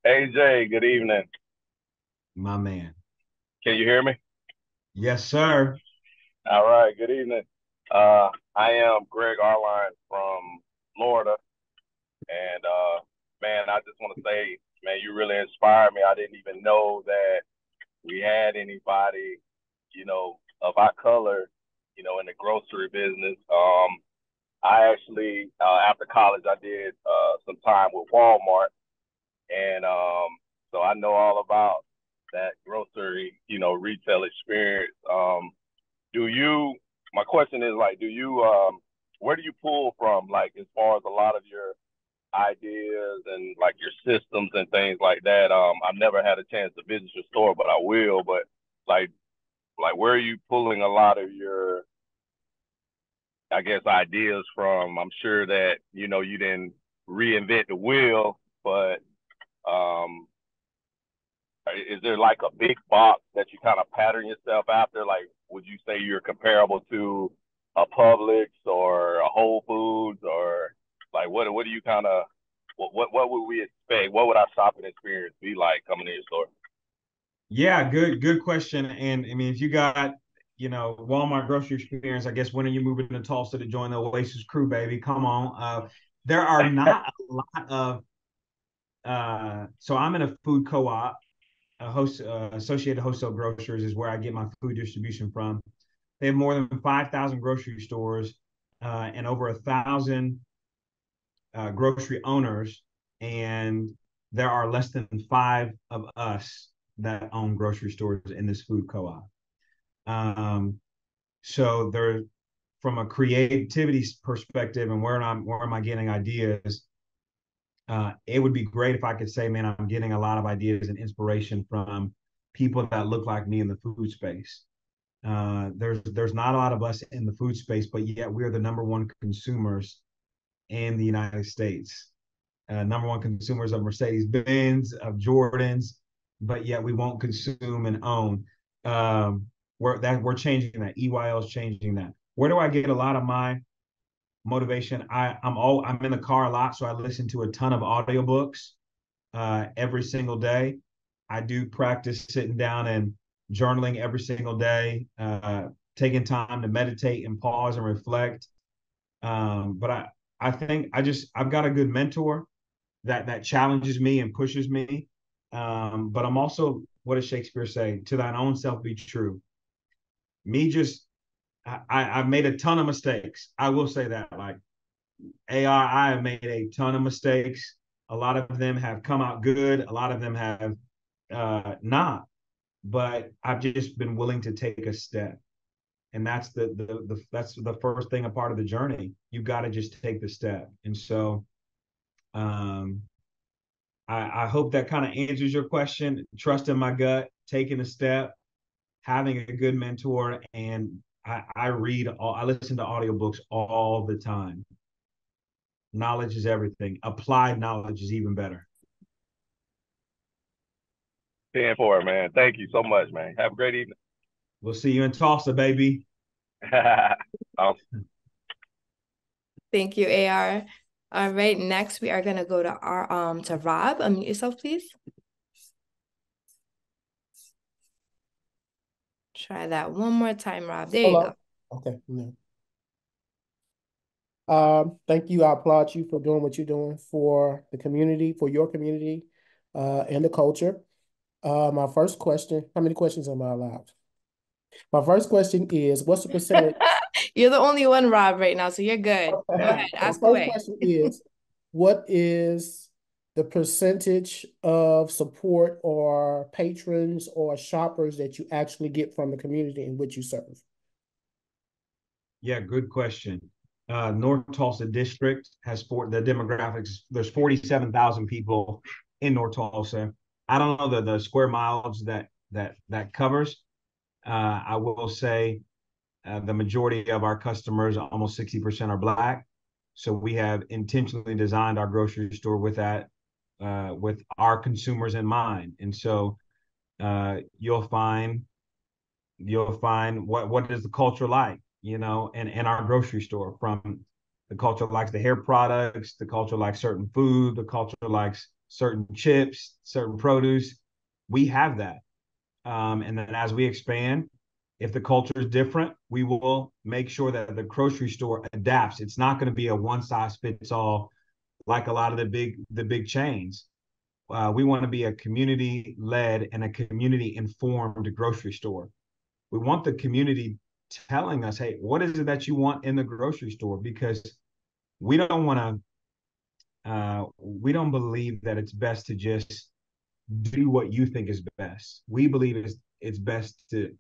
AJ, good evening. My man. Can you hear me? Yes, sir. All right, good evening. I am Greg Arline from Florida, and man, I just want to say, man, you really inspired me. I didn't even know that we had anybody, of our color, in the grocery business. I actually, after college, I did some time with Walmart, and so I know all about that grocery, retail experience. Do you? My question is like, do you? Where do you pull from? Like, as far as a lot of your ideas and like your systems and things like that. I've never had a chance to visit your store, but I will. But like, where are you pulling a lot of your, I guess, ideas from? I'm sure that you didn't reinvent the wheel, but um, is there like a big box that you kind of pattern yourself after? Like, would you say you're comparable to a Publix or a Whole Foods, or like what do you kind of what would we expect? What would our shopping experience be like coming to your store? Yeah, good question. And I mean, if you got, Walmart grocery experience, I guess when are you moving to Tulsa to join the Oasis crew, baby? Come on. There are not a lot of so I'm in a food co-op. Associated Wholesale Grocers is where I get my food distribution from. They have more than 5,000 grocery stores and over 1,000 grocery owners, and there are less than five of us that own grocery stores in this food co-op. So there, from a creativity perspective, and where am I getting ideas? It would be great if I could say, man, I'm getting a lot of ideas and inspiration from people that look like me in the food space. There's not a lot of us in the food space, but yet we're the number one consumers in the United States. Number one consumers of Mercedes Benz, of Jordans, but yet we won't consume and own. We're changing that. EYL is changing that. Where do I get a lot of my motivation? I'm in the car a lot, so I listen to a ton of audiobooks every single day. I do practice sitting down and journaling every single day, taking time to meditate and pause and reflect. But I think I've got a good mentor that challenges me and pushes me. But I'm also, what does Shakespeare say? To thine own self be true. Me just I've made a ton of mistakes. I will say that. Like AI, I have made a ton of mistakes. A lot of them have come out good. A lot of them have not. But I've just been willing to take a step, and that's that's the first thing, a part of the journey. You've got to just take the step. And so um, I hope that kind of answers your question. Trust in my gut, taking a step, having a good mentor, and I listen to audiobooks all the time. Knowledge is everything. Applied knowledge is even better. 10-4, man. Thank you so much, man. Have a great evening. We'll see you in Tulsa, baby. Awesome. Thank you, AR. All right, next we are gonna go to our to Rob. Unmute yourself, please. Try that one more time, Rob. There you go. Hello. Okay. Yeah. Thank you. I applaud you for doing what you're doing for the community, for your community, and the culture. My first question, how many questions am I allowed? My first question is, what's the percentage? You're the only one, Rob, right now, so you're good. Go ahead, My ask first away. question is, what is the percentage of support or patrons or shoppers that you actually get from the community in which you serve? Yeah, good question. North Tulsa District has the demographics. There's 47,000 people in North Tulsa. I don't know the square miles that covers. I will say the majority of our customers, almost 60%, are Black. So we have intentionally designed our grocery store with that, with our consumers in mind. And so you'll find what is the culture like, in our grocery store. From the culture likes the hair products, the culture likes certain food, the culture likes certain chips, certain produce. We have that. And then as we expand, if the culture is different, we will make sure that the grocery store adapts. It's not going to be a one size fits all like a lot of the big chains. We want to be a community led and a community informed grocery store. We want the community telling us, hey, what is it that you want in the grocery store? Because we don't want to, we don't believe that it's best to just do what you think is best. We believe it's best to